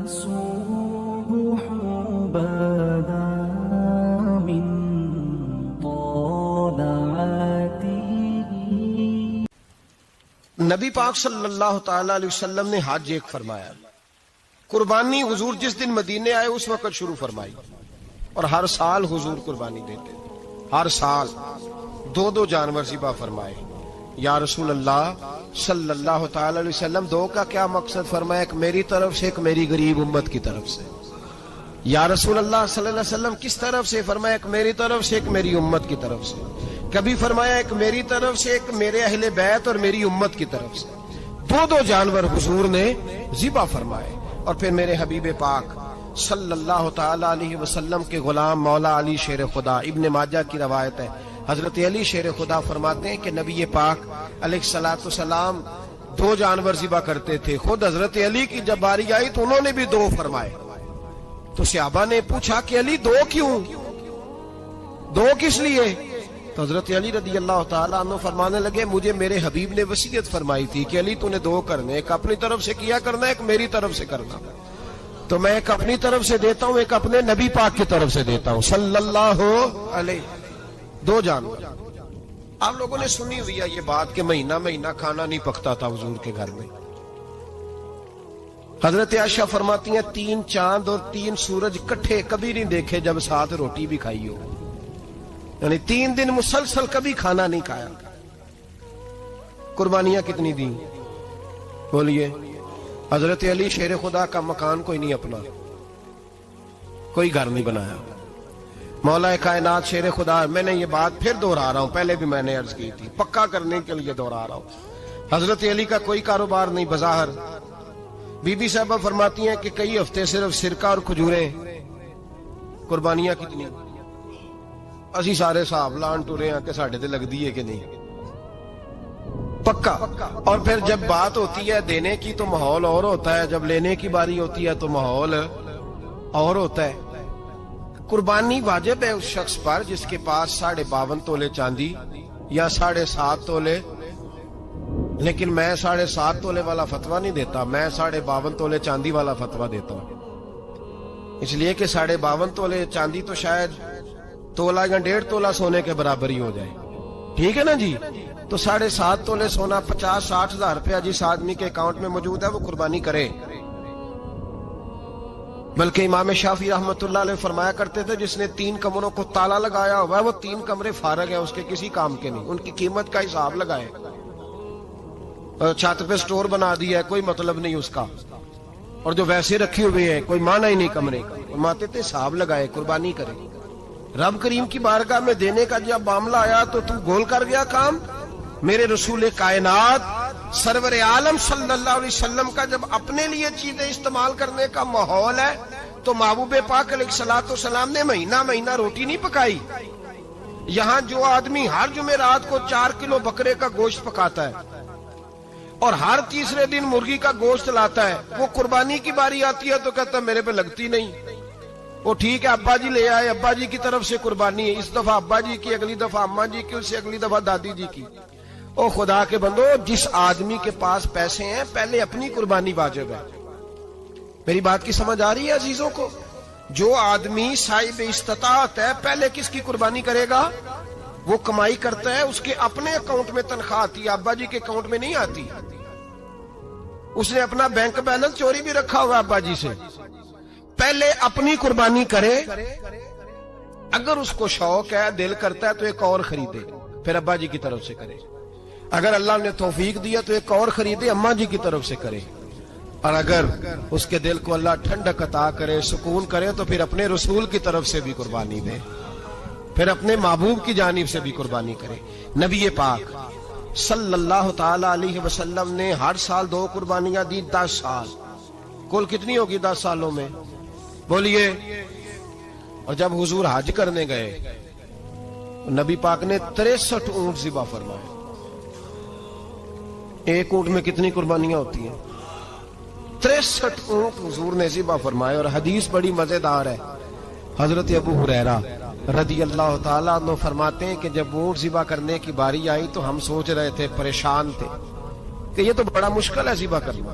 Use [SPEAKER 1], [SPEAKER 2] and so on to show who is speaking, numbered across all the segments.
[SPEAKER 1] الصبح بدا من طلعته.
[SPEAKER 2] نبی پاک صلی اللہ تعالی علیہ وسلم نے حج ایک فرمایا. قربانی حضور جس دن مدینے آئے اس وقت شروع فرمائی اور ہر سال حضور قربانی دیتے. ہر سال دو جانور ذبح فرمائے. یا رسول اللہ صلی اللہ تعالی علیہ وسلم دو کا کیا مقصد فرمایا؟ ایک میری طرف سے، ایک میری غریب امت کی طرف سے. یا رسول اللہ صلی اللہ علیہ وسلم کس طرف سے فرمایا؟ ایک میری طرف سے، ایک میری امت کی طرف سے. کبھی فرمایا ایک میری طرف سے، ایک میرے اہل بیت اور میری امت کی طرف سے. دو جانور حضور نے ذبح فرمائے. اور پھر میرے حبیب پاک صلی اللہ تعالی علیہ وسلم کے غلام مولا علی شیر خدا، ابن ماجہ کی روایت ہے، حضرت علی شیر خدا فرماتے ہیں کہ نبی پاک علیہ الصلوۃ والسلام دو جانور ذبح کرتے تھے. خود حضرت علی کی جب باری آئی تو انہوں نے بھی دو فرمائے. تو صحابہ نے پوچھا کہ علی دو کیوں؟ دو کس لیے؟ تو حضرت علی رضی اللہ تعالیٰ عنہ فرمانے لگے مجھے میرے حبیب نے وصیت فرمائی تھی کہ علی تو نے دو کرنے، ایک اپنی طرف سے کیا کرنا، ایک میری طرف سے کرنا. تو میں ایک اپنی طرف سے دیتا ہوں، ایک اپنے نبی پاک کی طرف سے دیتا ہوں صلی اللہ علیہ. دو جانور. آپ لوگوں نے سنی ہوئی ہے یہ بات کہ مہینہ کھانا نہیں پکتا تھا حضور کے گھر میں. حضرت عائشہ فرماتی ہیں 3 چاند اور 3 سورج کٹھے کبھی نہیں دیکھے جب ساتھ روٹی بھی کھائی ہو. یعنی 3 دن مسلسل کبھی کھانا نہیں کھایا. قربانیاں کتنی دیں بولیے؟ حضرت علی شیر خدا کا مکان کوئی نہیں اپنا، کوئی گھر نہیں بنایا. مولا کائنات شیر خدا، میں نے یہ بات پھر دوہرا رہا ہوں، پہلے بھی میں نے عرض کی تھی، پکا کرنے کے لیے دوہرا رہا ہوں. حضرت علی کا کوئی کاروبار نہیں بظاہر. بی بی صاحبہ فرماتی ہیں کہ کئی ہفتے صرف سرکہ اور کھجوریں. قربانیاں کتنی؟ اسی سارے صاحب لان ٹورے ہیں کہ ساڑھے تے لگ دیئے کہ نہیں پکا. اور پھر جب بات ہوتی ہے دینے کی تو ماحول اور ہوتا ہے، جب لینے کی باری ہوتی ہے تو ماحول اور ہوتا ہے. قربانی واجب ہے اس شخص پر جس کے پاس 52.5 تولے چاندی یا 7.5 تولے. لیکن میں 7.5 تولے والا فتویٰ نہیں دیتا، میں 52.5 تولے چاندی والا فتویٰ دیتا ہوں. اس لیے کہ 52.5 تولے چاندی تو شاید تولہ یا 1.5 تولہ سونے کے برابر ہی ہو جائے. ٹھیک ہے نا جی؟ تو 7.5 تولے سونا 50-60 ہزار روپیہ جس آدمی کے اکاؤنٹ میں موجود ہے وہ قربانی کرے. بلکہ امام شافعی رحمت اللہ علیہ فرمایا کرتے تھے جس نے 3 کمروں کو تالا لگایا ہوا ہے وہ 3 کمرے فارغ ہیں، اس کے کسی کام کے نہیں، ان کی قیمت کا حساب لگائے. چھت پہ سٹور بنا دیا ہے کوئی مطلب نہیں اس کا، اور جو ویسے رکھے ہوئے ہیں کوئی معنی ہی نہیں کمرے کا. فرماتے تھے حساب لگائے قربانی کرے. رب کریم کی بارگاہ میں دینے کا جب معاملہ آیا تو گول کر گیا کام. میرے رسول کائنات سرور عالم صلی اللہ علیہ وسلم کا جب اپنے لیے چیزیں استعمال کرنے کا ماحول ہے تو محبوب پاک علیہ الصلوۃ والسلام نے مہینہ روٹی نہیں پکائی. یہاں جو آدمی ہر جمعرات کو 4 کلو بکرے کا گوشت پکاتا ہے اور ہر تیسرے دن مرغی کا گوشت لاتا ہے، وہ قربانی کی باری آتی ہے تو کہتا ہے میرے پہ لگتی نہیں. وہ ٹھیک ہے ابا جی لے آئے، ابا جی کی طرف سے قربانی ہے، اس دفعہ ابا جی کی، اگلی دفعہ اماں جی کی، اس سے اگلی دفعہ دادی جی کی. او خدا کے بندو، جس آدمی کے پاس پیسے ہیں پہلے اپنی قربانی واجب ہے. میری بات کی سمجھ آ رہی ہے عزیزوں کو؟ جو آدمی صاحب استطاعت ہے پہلے کس کی قربانی کرے گا؟ وہ کمائی کرتا ہے، اس کے اپنے اکاؤنٹ میں تنخواہ آتی ہے، ابا جی کے اکاؤنٹ میں نہیں آتی. اس نے اپنا بینک بیلنس چوری بھی رکھا ہوا ابا جی سے. پہلے اپنی قربانی کرے. اگر اس کو شوق ہے، دل کرتا ہے تو ایک اور خریدے، پھر ابا جی کی طرف سے کرے. اگر اللہ نے توفیق دیا تو ایک اور خریدے، اماں جی کی طرف سے کرے. اور اگر اس کے دل کو اللہ ٹھنڈک عطا کرے، سکون کرے، تو پھر اپنے رسول کی طرف سے بھی قربانی دے، پھر اپنے محبوب کی جانب سے بھی قربانی کرے. نبی پاک صلی اللہ تعالی علیہ وسلم نے ہر سال 2 قربانیاں دی. 10 سال کل کتنی ہوگی 10 سالوں میں بولیے؟ اور جب حضور حج کرنے گئے نبی پاک نے 63 اونٹ ذبح فرمائے. ایک اونٹ میں کتنی قربانیاں ہوتی ہیں؟ 63 اونٹ حضور نے ذبح فرمائے. اور حدیث بڑی مزیدار ہے. حضرت ابو ہریرہ رضی اللہ تعالیٰ عنہ فرماتے ہیں کہ جب اونٹ ذبح کرنے کی باری آئی تو ہم سوچ رہے تھے، پریشان تھے کہ یہ تو بڑا مشکل ہے ذبح کرنا.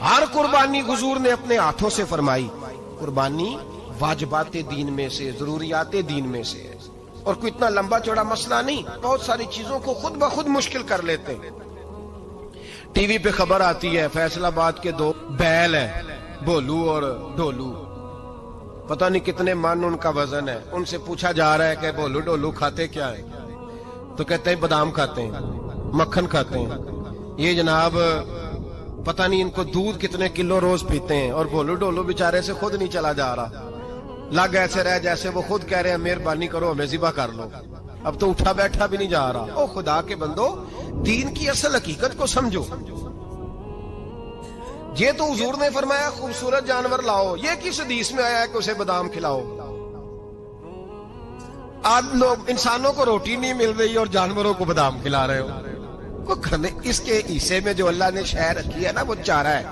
[SPEAKER 2] ہر قربانی حضور نے اپنے ہاتھوں سے فرمائی. قربانی واجبات دین میں سے، ضروریات دین میں سے ہے، اور کوئی اتنا لمبا چوڑا مسئلہ نہیں. بہت ساری چیزوں کو خود بخود مشکل کر لیتے ہیں. ٹی وی پہ خبر آتی ہے فیصل آباد کے 2 بیل ہیں، بھولو اور ڈھولو، پتہ نہیں کتنے من ان کا وزن ہے. ان سے پوچھا جا رہا ہے کہ بھولو ڈھولو کھاتے کیا ہے؟ تو کہتے ہیں بادام کھاتے ہیں، مکھن کھاتے ہیں. یہ جناب پتہ نہیں ان کو دودھ کتنے کلو روز پیتے ہیں، اور بھولو ڈھولو بیچارے سے خود نہیں چلا جا رہا. لگ ایسے رہ جیسے وہ خود کہہ رہے ہیں مہربانی کرو ہمیں ذبح کر لو. اب تو اٹھا بیٹھا بھی نہیں جا رہا. او خدا کے بندو، دین کی اصل حقیقت کو سمجھو. یہ تو حضور نے فرمایا خوبصورت جانور لاؤ، یہ کس حدیث میں آیا ہے کہ اسے بادام کھلاؤ؟ آج لوگ انسانوں کو روٹی نہیں مل رہی اور جانوروں کو بادام کھلا رہے ہو. اس کے حصے میں جو اللہ نے شے رکھی ہے نا وہ چارہ ہے.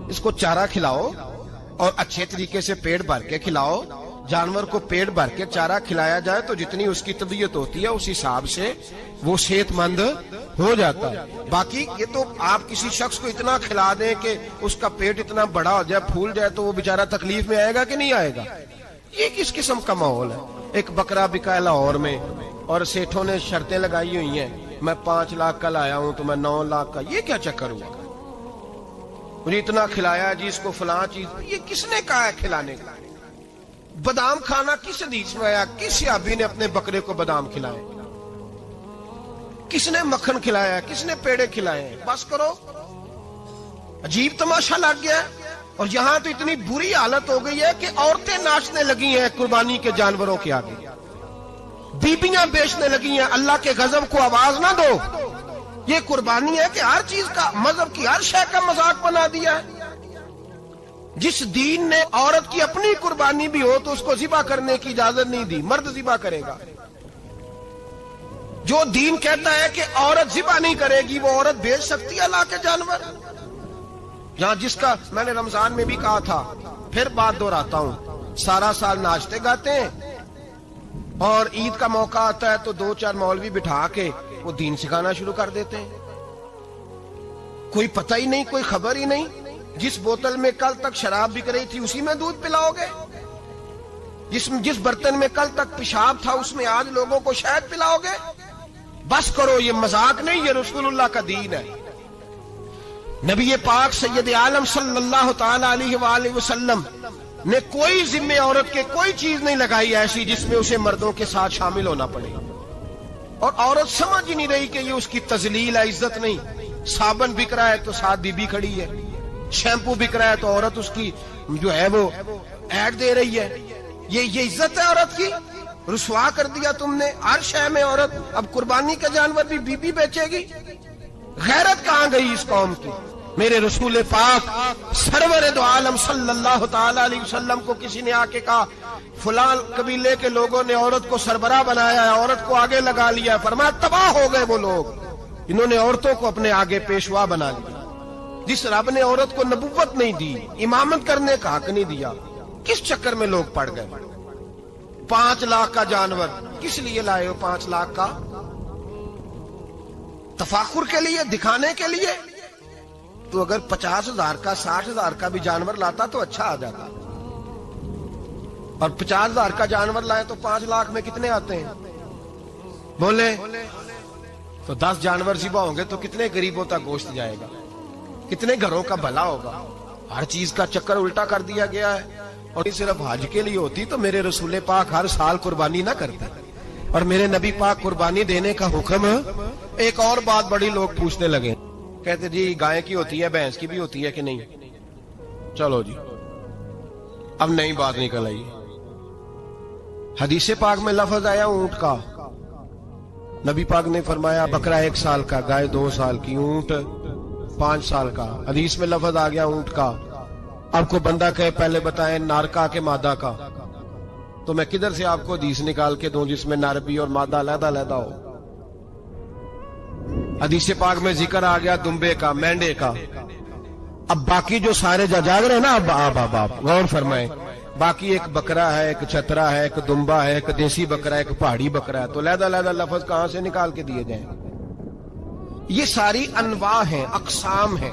[SPEAKER 2] اس کو چارہ کھلاؤ اور اچھے طریقے سے پیٹ بھر کے کھلاؤ. جانور کو پیٹ بھر کے چارہ کھلایا جائے تو جتنی اس کی طبیعت ہوتی ہے اس حساب سے وہ صحت مند ہو جاتا ہے. باقی یہ تو آپ کسی شخص کو اتنا کھلا دیں کہ اس کا پیٹ اتنا بڑا ہو جائے، پھول جائے، تو وہ بیچارہ تکلیف میں آئے گا کہ نہیں آئے گا؟ یہ کس قسم کا ماحول ہے؟ ایک بکرا بکا ہے لاہور میں، اور سیٹھوں نے شرطیں لگائی ہوئی ہیں، میں 5 لاکھ کا لایا ہوں تو میں 9 لاکھ کا. یہ کیا چکر ہوا؟ مجھے اتنا کھلایا جی اس کو فلاں چیز. یہ کس نے کہا ہے کھلانے کا؟ بادام کھانا کس حدیث میں آیا؟ کس صحابی نے اپنے بکرے کو بادام کھلائے؟ کس نے مکھن کھلایا؟ کس نے پیڑے کھلائے؟ بس کرو. عجیب تماشا لگ گیا. اور یہاں تو اتنی بری حالت ہو گئی ہے کہ عورتیں ناچنے لگی ہیں قربانی کے جانوروں کے آگے، بیبیاں بیچنے لگی ہیں. اللہ کے غضب کو آواز نہ دو. یہ قربانی ہے کہ ہر چیز کا، مذہب کی ہر شے کا مذاق بنا دیا ہے. جس دین نے عورت کی اپنی قربانی بھی ہو تو اس کو ذبح کرنے کی اجازت نہیں دی، مرد ذبح کرے گا. جو دین کہتا ہے کہ عورت ذبح نہیں کرے گی، وہ عورت بیچ سکتی ہے اللہ کے جانور؟ یہاں جس کا میں نے رمضان میں بھی کہا تھا، پھر بات دہراتا ہوں، سارا سال ناچتے گاتے ہیں اور عید کا موقع آتا ہے تو 2-4 مولوی بٹھا کے وہ دین سکھانا شروع کر دیتے ہیں. کوئی پتہ ہی نہیں، کوئی خبر ہی نہیں. جس بوتل میں کل تک شراب بک رہی تھی اسی میں دودھ پلاؤ گے؟ جس برتن میں کل تک پیشاب تھا اس میں آج لوگوں کو شہد پلاؤ گے؟ بس کرو، یہ مذاق نہیں، یہ رسول اللہ کا دین ہے. نبی پاک سید عالم صلی اللہ تعالی علیہ وآلہ وسلم نے کوئی ذمہ عورت کے کوئی چیز نہیں لگائی ایسی جس میں اسے مردوں کے ساتھ شامل ہونا پڑے. اور عورت سمجھ ہی نہیں رہی کہ یہ اس کی تذلیل ہے، عزت نہیں. صابن بک رہا ہے تو ساتھ بی بی کھڑی ہے، شیمپو بک رہا ہے تو عورت اس کی جو ہے وہ ایڈ دے رہی ہے. یہ عزت ہے عورت کی؟ رسوا کر دیا تم نے ہر شے میں عورت. اب قربانی کا جانور بھی بی بی بیچے گی؟ غیرت کہاں گئی اس قوم کی؟ میرے رسول پاک سرور دو عالم صلی اللہ تعالی علیہ وسلم کو کسی نے آ کے کہا فلاں قبیلے کے لوگوں نے عورت کو سربراہ بنایا ہے، عورت کو آگے لگا لیا ہے. فرمایا تباہ ہو گئے وہ لوگ، انہوں نے عورتوں کو اپنے آگے پیشوا بنا لیا. جس رب نے عورت کو نبوت نہیں دی، امامت کرنے کا حق نہیں دیا، کس چکر میں لوگ پڑ گئے؟ 5 لاکھ کا جانور کس لیے لائے ہو؟ 5 لاکھ کا تفاخر کے لیے، دکھانے کے لیے؟ تو اگر 50,000 کا 60,000 کا بھی جانور لاتا تو اچھا آ جاتا. اور 50,000 کا جانور لائے تو 5 لاکھ میں کتنے آتے ہیں؟ بولے تو 10 جانور ذبح ہوں گے تو کتنے غریبوں تک گوشت جائے گا؟ کتنے گھروں کا بھلا ہوگا؟ ہر چیز کا چکر الٹا کر دیا گیا ہے. اور صرف حج کے لیے ہوتی تو میرے رسول پاک ہر سال قربانی نہ کرتے، اور میرے نبی پاک قربانی دینے کا حکم. ایک اور بات بڑی لوگ پوچھنے لگے، کہتے جی گائے کی ہوتی ہے، بھینس کی بھی ہوتی ہے کہ نہیں؟ چلو جی اب نئی بات نکل آئی. حدیث پاک میں لفظ آیا اونٹ کا، نبی پاک نے فرمایا بکرا 1 سال کا، گائے 2 سال کی، اونٹ 5 سال کا. حدیث میں لفظ آ گیا اونٹ کا. آپ کو بندہ کہے پہلے بتائیں نر کا کہ مادہ کا، تو میں کدھر سے آپ کو حدیث نکال کے دوں جس میں نر بھی اور مادہ علیحدہ علیحدہ ہو؟ حدیث پاک میں ذکر آ گیا دمبے کا، مینڈے کا. اب باقی جو سارے جاگ رہے ہیں نا، اب غور فرمائیں، باقی ایک بکرا ہے، ایک چھترا ہے، ایک دمبا ہے، ایک دیسی بکرا ہے، ایک پہاڑی بکرا ہے، تو علیحدہ علیحدہ لفظ کہاں سے نکال کے دیے جائیں؟ یہ ساری انواع ہیں، اقسام ہیں.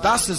[SPEAKER 2] 10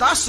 [SPEAKER 2] 10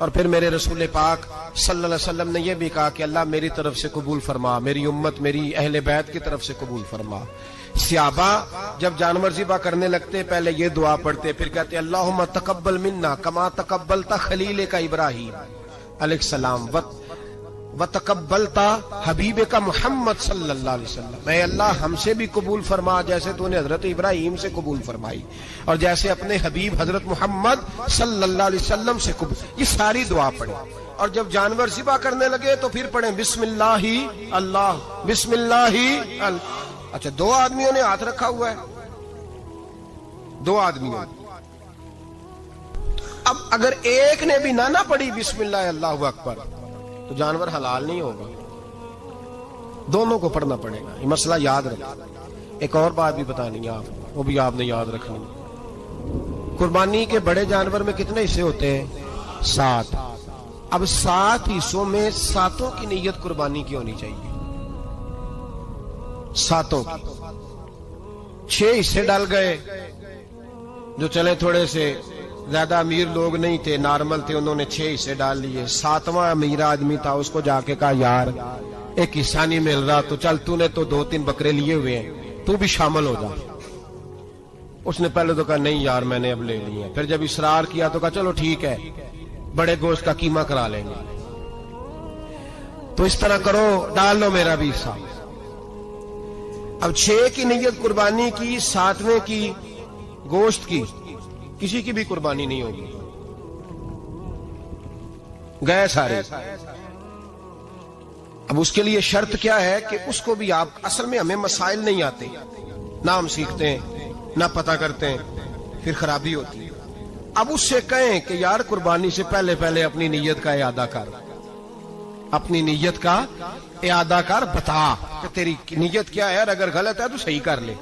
[SPEAKER 2] اور پھر میرے رسول پاک صلی اللہ علیہ وسلم نے یہ بھی کہا کہ اللہ میری طرف سے قبول فرما، میری امت میری اہل بیت کی طرف سے قبول فرما۔ صحابہ جب جانور ذبح کرنے لگتے پہلے یہ دعا پڑھتے، پھر کہتے اللہم تقبل منا کما تقبلتا خلیل کا ابراہیم علیہ السلام وتقبلتا حبیب کا محمد صلی اللہ علیہ وسلم، اے اللہ ہم سے بھی قبول فرما جیسے تو نے حضرت ابراہیم سے قبول فرمائی اور جیسے اپنے حبیب حضرت محمد صلی اللہ علیہ وسلم سے قبول۔ یہ ساری دعا پڑھیں اور جب جانور ذبح کرنے لگے تو پھر پڑھیں بسم اللہ اللہ بسم اللہ اللہ۔ اچھا، دو آدمیوں نے ہاتھ رکھا ہوا ہے، دو آدمیوں، اب اگر ایک نے بھی نہ پڑھی بسم اللہ اللہ اکبر تو جانور حلال نہیں ہوگا، دونوں کو پڑھنا پڑے گا۔ یہ مسئلہ یاد رکھنا۔ ایک اور بات بھی بتانی ہے آپ، وہ بھی آپ نے یاد رکھنی۔ قربانی کے بڑے جانور میں کتنے حصے ہوتے ہیں؟ 7۔ اب 7 حصوں میں 7 کی نیت قربانی کی ہونی چاہیے، 7 کی۔ 6 حصے ڈال گئے، جو چلے تھوڑے سے زیادہ امیر لوگ نہیں تھے، نارمل تھے، انہوں نے 6 حصے ڈال لیے۔ 7واں امیر آدمی تھا، اس کو جا کے کہا یار ایک حصہ نہیں مل رہا تو چل تو نے تو 2-3 بکرے لیے ہوئے ہیں، تو بھی شامل ہو جا۔ اس نے پہلے تو کہا نہیں یار میں نے اب لے لیے، پھر جب اصرار کیا تو کہا چلو ٹھیک ہے بڑے گوشت کا قیمہ کرا لیں گے۔ تو اس طرح کرو، ڈال لو میرا بھی حصہ۔ اب 6 کی نیت قربانی کی، 7ویں کی گوشت کی، کسی کی بھی قربانی نہیں ہوگی، گئے سارے۔ اب اس کے لیے شرط کیا ہے کہ اس کو بھی آپ، اصل میں ہمیں مسائل نہیں آتے، نہ ہم سیکھتے ہیں نہ پتہ کرتے ہیں، پھر خرابی ہوتی ہے۔ اب اس سے کہیں کہ یار قربانی سے پہلے اپنی نیت کا اعادہ کر، اپنی نیت کا اعادہ کر، بتا کہ تیری نیت کیا ہے، اور اگر غلط ہے تو صحیح کر لے،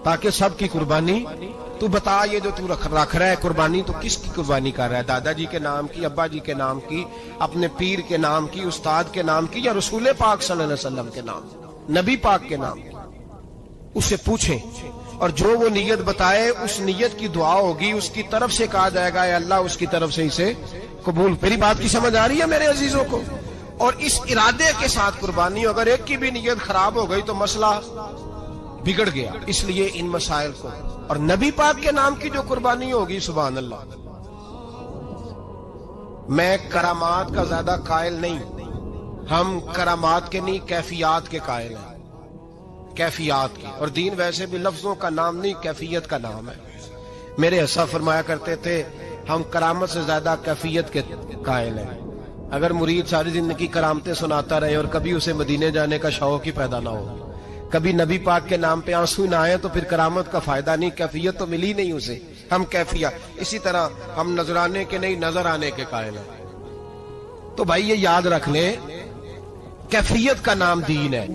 [SPEAKER 2] تاکہ سب کی قربانی تو بتا۔ یہ جو تو رکھ رہا ہے قربانی، تو کس کی قربانی کر رہا ہے؟ دادا جی کے نام کی، ابا جی کے نام کی، اپنے پیر کے نام کی، استاد کے نام کی، یا رسول پاک صلی اللہ علیہ وسلم کے نام، نبی پاک کے نام کی؟ اس سے پوچھیں، اور جو وہ نیت بتائے اس نیت کی دعا ہوگی، اس کی طرف سے کہا جائے گا اے اللہ اس کی طرف سے اسے قبول۔ میری بات کی سمجھ آ رہی ہے میرے عزیزوں کو؟ اور اس ارادے کے ساتھ قربانی، اگر ایک کی بھی نیت خراب ہو گئی تو مسئلہ بگڑ گیا۔ اس لیے ان مسائل کو، اور نبی پاک کے نام کی جو قربانی ہوگی، سبحان اللہ، میں کرامات کا زیادہ قائل نہیں، ہم کرامات کے نہیں کیفیات کے قائل ہیں، کیفیات کی۔ اور دین ویسے بھی لفظوں کا نام نہیں، کیفیت کا نام ہے۔ میرے حساب فرمایا کرتے تھے ہم کرامت سے زیادہ کیفیت کے قائل ہیں۔ اگر مرید ساری زندگی کرامتیں سناتا رہے اور کبھی اسے مدینے جانے کا شوق ہی پیدا نہ ہو، کبھی نبی پاک کے نام پہ آنسو نہ آئے، تو پھر کرامت کا فائدہ نہیں، کیفیت تو ملی نہیں اسے، ہم کیفیت۔ اسی طرح ہم نظرانے کے نہیں نظر آنے کے قائل ہیں۔ تو بھائی یہ یاد رکھ لیں، کیفیت کا نام دین ہے۔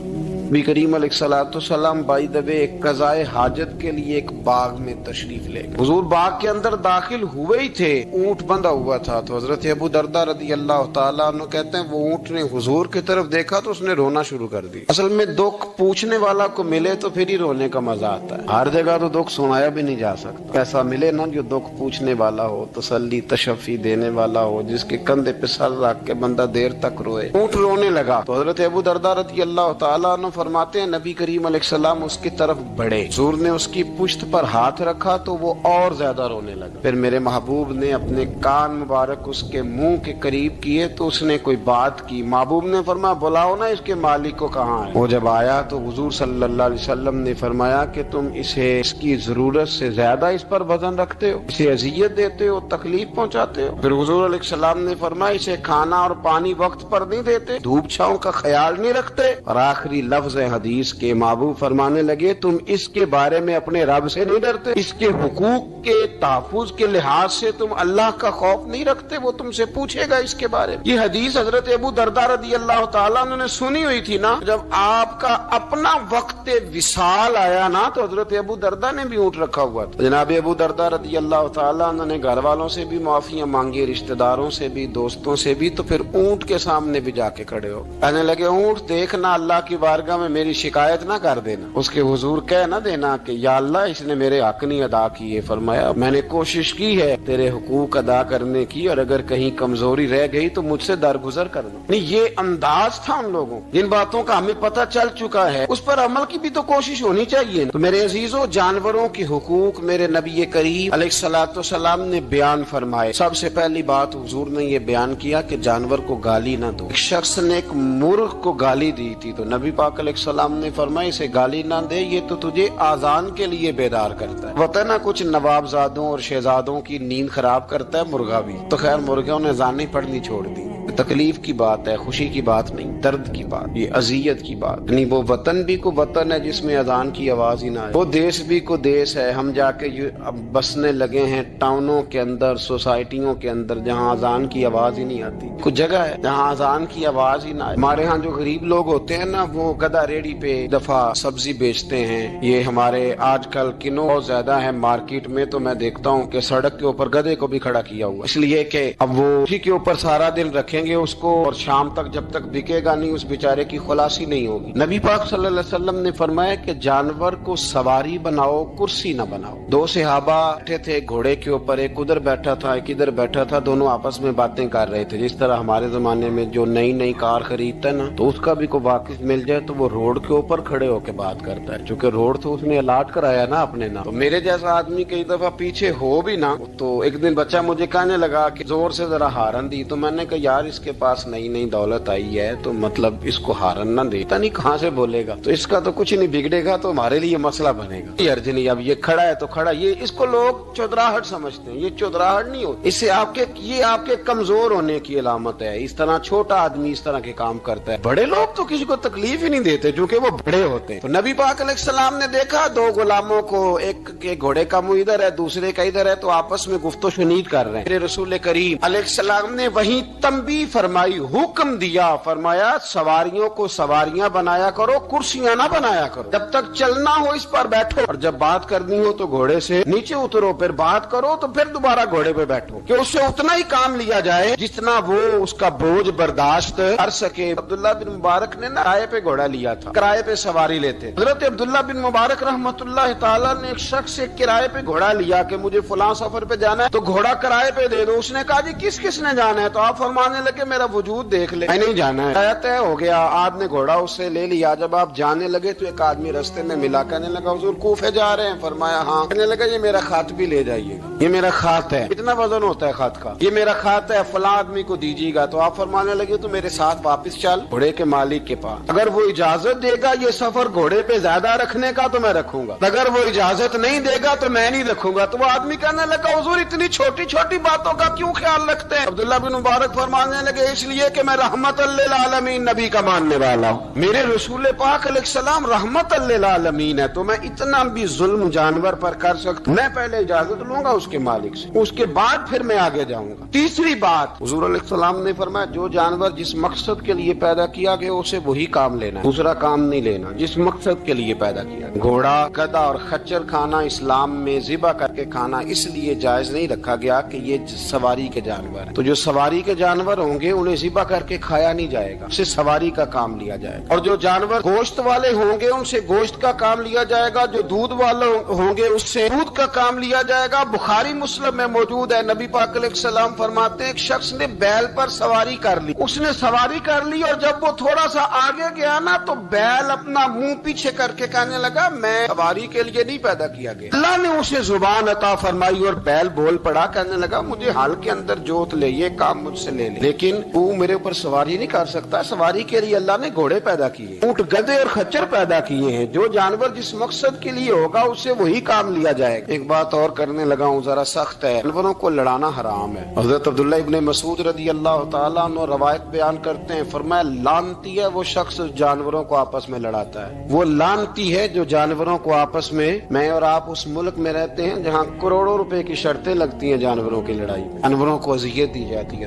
[SPEAKER 2] نبی کریم علیہ الصلوۃ والسلام بائی دا وے ایک قضائے حاجت کے لیے ایک باغ میں تشریف لے گئے۔ حضور باغ کے اندر داخل ہوئے ہی تھے، اونٹ بندھا ہوا تھا، تو حضرت ابو درداء رضی اللہ تعالیٰ عنہ کہتے ہیں وہ اونٹ نے حضور کی طرف دیکھا تو اس نے رونا شروع کر دی۔ اصل میں دکھ پوچھنے والا کو ملے تو پھر ہی رونے کا مزہ آتا ہے، ہر جگہ تو دکھ سنایا بھی نہیں جا سکتا۔ ایسا ملے نا جو دکھ پوچھنے والا ہو، تسلی تشفی دینے والا ہو، جس کے کندھے پہ سر رکھ کے بندہ دیر تک روئے۔ اونٹ رونے لگا تو حضرت ابو درداء رضی اللہ تعالیٰ عنہ فرماتے ہیں نبی کریم علیہ السلام اس کی طرف بڑھے، حضور نے اس کی پشت پر ہاتھ رکھا تو وہ اور زیادہ رونے لگا۔ پھر میرے محبوب نے اپنے کان مبارک اس کے منہ کے قریب کیے تو اس نے کوئی بات کی۔ محبوب نے فرمایا بلاؤ نا اس کے مالک کو کہاں ہے۔ وہ جب آیا تو حضور صلی اللہ علیہ وسلم نے فرمایا کہ تم اسے اس کی ضرورت سے زیادہ اس پر وزن رکھتے ہو، اسے اذیت دیتے ہو، تکلیف پہنچاتے ہو۔ پھر حضور علیہ السلام نے فرمایا اسے کھانا اور پانی وقت پر نہیں دیتے، دھوپ چھاؤں کا خیال نہیں رکھتے۔ اور آخری لفظ حدیث کے محبوب فرمانے لگے تم اس کے بارے میں اپنے رب سے نہیں ڈرتے، اس کے حقوق کے تحفظ کے لحاظ سے تم اللہ کا خوف نہیں رکھتے، وہ تم سے پوچھے گا اس کے بارے میں۔ یہ حدیث حضرت ابو درداء رضی اللہ تعالیٰ عنہ نے سنی ہوئی تھی نا۔ جب آپ کا اپنا وقت وصال آیا نا تو حضرت ابو درداء نے بھی اونٹ رکھا ہوا تھا۔ جناب ابو درداء رضی اللہ تعالیٰ عنہ نے گھر والوں سے بھی معافیاں مانگی، رشتہ داروں سے بھی، دوستوں سے بھی، تو پھر اونٹ کے سامنے بھی جا کے کھڑے ہو کہنے لگے اونٹ دیکھنا اللہ کی بارگاہ
[SPEAKER 3] میں میری شکایت نہ کر دینا، اس کے حضور کہہ نہ دینا کہ یا اللہ اس نے میرے حق نہیں ادا کیے۔ فرمایا میں نے کوشش کی ہے تیرے حقوق ادا کرنے کی، اور اگر کہیں کمزوری رہ گئی تو مجھ سے درگزر کرنا۔ نہیں، یہ انداز تھا ان لوگوں، جن باتوں کا ہمیں پتہ چل چکا ہے اس پر عمل کی بھی تو کوشش ہونی چاہیے۔ تو میرے عزیزوں، جانوروں کے حقوق میرے نبی کریم علیہ الصلوۃ والسلام نے بیان فرمائے۔ سب سے پہلی بات حضور نے یہ بیان کیا کہ جانور کو گالی نہ دو۔ ایک شخص نے ایک مرغ کو گالی دی تھی تو نبی پاک علیہ السلام نے فرمایا اسے گالی نہ دے، یہ تو تجھے آذان کے لیے بیدار کرتا ہے۔ پتہ نہ کچھ نوابزادوں اور شہزادوں کی نیند خراب کرتا ہے مرغا بھی۔ تو خیر مرغوں نے اذانیں پڑھنی چھوڑ دی۔ تکلیف کی بات ہے، خوشی کی بات نہیں، درد کی بات، یہ اذیت کی بات نہیں۔ وہ وطن بھی کو وطن ہے جس میں اذان کی آواز ہی نہ آئے، وہ دیش بھی کو دیش ہے۔ ہم جا کے اب بسنے لگے ہیں ٹاؤنوں کے اندر، سوسائٹیوں کے اندر، جہاں اذان کی آواز ہی نہیں آتی۔ کچھ جگہ ہے جہاں اذان کی آواز ہی نہ آئے۔ ہمارے ہاں جو غریب لوگ ہوتے ہیں نا، وہ گدا ریڑھی پہ دفعہ سبزی بیچتے ہیں۔ یہ ہمارے آج کل کنو بہت زیادہ ہے مارکیٹ میں، تو میں دیکھتا ہوں کہ سڑک کے اوپر گدے کو بھی کھڑا کیا ہوا، اس لیے کہ اب وہ اسی کے اوپر سارا دن رکھیں گے اس کو، اور شام تک جب تک بکے گا نہیں اس بیچارے کی خلاصی نہیں ہوگی۔ نبی پاک صلی اللہ علیہ وسلم نے فرمایا کہ جانور کو سواری بناؤ، کرسی نہ بناؤ۔ دو صحابہ بیٹھے تھے گھوڑے کے اوپر، ایک ادھر بیٹھا تھا ایک ادھر بیٹھا تھا، دونوں آپس میں باتیں کر رہے تھے۔ جس طرح ہمارے زمانے میں جو نئی کار خریدتا ہے نا، تو اس کا بھی کوئی واقف مل جائے تو وہ روڈ کے اوپر کھڑے ہو کے بات کرتا ہے، چونکہ روڈ تو اس نے الاٹ کرایا نا اپنے نا۔ تو میرے جیسا آدمی کئی دفعہ پیچھے ہو بھی نا، تو ایک دن بچہ مجھے کہنے لگا کہ زور سے ذرا ہارن دی، تو میں نے کہا یار اس کے پاس نئی دولت آئی ہے تو مطلب اس کو ہارن نہ دے، پتہ نہیں کہاں سے بولے گا، تو اس کا تو کچھ نہیں بگڑے گا، تو ہمارے لیے مسئلہ بنے گا۔ یہ ارجنی اب یہ کھڑا ہے تو کھڑا، یہ اس کو لوگ چودراہٹ سمجھتے ہیں، یہ چودراہٹ نہیں ہوتی، اس سے یہ آپ کے کمزور ہونے کی علامت ہے۔ اس طرح چھوٹا آدمی اس طرح کے کام کرتا ہے، بڑے لوگ تو کسی کو تکلیف ہی نہیں دیتے کیونکہ وہ بڑے ہوتے ہیں۔ تو نبی پاک علیہ السلام نے دیکھا دو غلاموں کو، ایک کے گھوڑے کا منہ ادھر ہے دوسرے کا ادھر ہے، تو آپس میں گفت و شنید کر رہے ہیں۔ میرے رسول کریم علیہ السلام نے وہیں تنبیہ فرمائی، حکم دیا، فرمایا سواریوں کو سواریاں بنایا کرو، کرسیاں نہ بنایا کرو، جب تک چلنا ہو اس پر بیٹھو، اور جب بات کرنی ہو تو گھوڑے سے نیچے اترو، پھر بات کرو تو پھر دوبارہ گھوڑے پہ بیٹھو، کہ اس سے اتنا ہی کام لیا جائے جتنا وہ اس کا بوجھ برداشت کر سکے۔ عبداللہ بن مبارک نے کرائے پہ گھوڑا لیا تھا، کرائے پہ سواری لیتے۔ حضرت عبداللہ بن مبارک رحمۃ اللہ تعالیٰ نے ایک شخص سے کرائے پہ گھوڑا لیا کہ مجھے فلاں سفر پہ جانا ہے تو گھوڑا کرائے پہ دے دو۔ اس نے کہا جی کس نے جانا ہے؟ تو آپ فرمانے لگے میرا وجود دیکھ لے، میں نہیں جانا ہے۔ طے ہو گیا، آپ نے گھوڑا اس سے لے لیا۔ جب آپ جانے لگے تو ایک آدمی رستے میں ملا، کہنے لگا حضور کوفے جا رہے ہیں؟ فرمایا ہاں۔ کہنے لگا یہ میرا خط بھی لے جائیے گا، یہ میرا خط ہے، اتنا وزن ہوتا ہے خط کا، یہ میرا خط ہے، فلاں آدمی کو دیجیے گا۔ تو آپ فرمانے لگے تو میرے ساتھ واپس چل گھوڑے کے مالک کے پاس، اگر وہ اجازت دے گا یہ سفر گھوڑے پہ زیادہ رکھنے کا تو میں رکھوں گا، اگر وہ اجازت نہیں دے گا تو میں نہیں رکھوں گا۔ تو وہ آدمی کہنے لگا حضور اتنی چھوٹی چھوٹی باتوں کا کیوں خیال رکھتے ہیں؟ عبداللہ بن مبارک فرمانے لگے اس لیے کہ میں رحمت للعالمین نبی کا ماننے والا ہوں، میرے رسول پاک علیہ السلام رحمت للعالمین ہے، تو میں اتنا بھی ظلم جانور پر کر سکتا ہوں، میں پہلے اجازت لوں گا اس کے مالک سے، اس کے بعد پھر میں آگے جاؤں گا۔ تیسری بات حضور علیہ السلام نے فرمایا جو جانور جس مقصد کے لیے پیدا کیا گیا اسے وہی کام لینا، دوسرا کام نہیں لینا، جس مقصد کے لیے پیدا کیا گیا۔ گھوڑا، گدھا اور خچر کھانا اسلام میں ذبح کر کے کھانا اس لیے جائز نہیں رکھا گیا کہ یہ سواری کے جانور ہیں، تو جو سواری کے جانور ہوں گے انہیں ذبح کر کے کھایا نہیں جائے گا، اسے سواری کا کام لیا جائے گا، اور جو جانور گوشت والے ہوں گے ان سے گوشت کا کام لیا جائے گا، جو دودھ والے ہوں گے اس سے دودھ کا کام لیا جائے گا۔ بخاری مسلم میں موجود ہے، نبی پاک علیہ السلام فرماتے ہیں ایک شخص نے بیل پر سواری کر لی، اس نے سواری کر لی اور جب وہ تھوڑا سا آگے گیا نا تو بیل اپنا منہ پیچھے کر کے کہنے لگا میں سواری کے لیے نہیں پیدا کیا گیا۔ اللہ نے اسے زبان عطا فرمائی اور بیل بول پڑا، کہنے لگا مجھے حال کے اندر جوت لے، یہ کام مجھ سے لے لے، لیکن تو میرے اوپر سواری نہیں کر سکتا، سواری کے لیے اللہ نے گھوڑے پیدا کیے، اونٹ، گدھے اور خچر پیدا کیے ہیں، جو جانور جس مقصد کے لیے ہوگا اس سے وہی کام لیا جائے گا۔ ایک بات اور کرنے لگا ہوں ذرا سخت ہے، جانوروں کو لڑانا حرام ہے۔ حضرت عبداللہ ابن مسعود رضی اللہ تعالیٰ عنہ روایت بیان کرتے ہیں، فرمایا لعنتی ہے وہ شخص جانوروں کو آپس میں لڑاتا ہے، وہ لعنتی ہے جو جانوروں کو آپس میں اور آپ اس ملک میں رہتے ہیں جہاں کروڑوں روپے کی شرطیں لگتی ہیں جانوروں کی لڑائی، جانوروں کو اذیت دی جاتی ہے،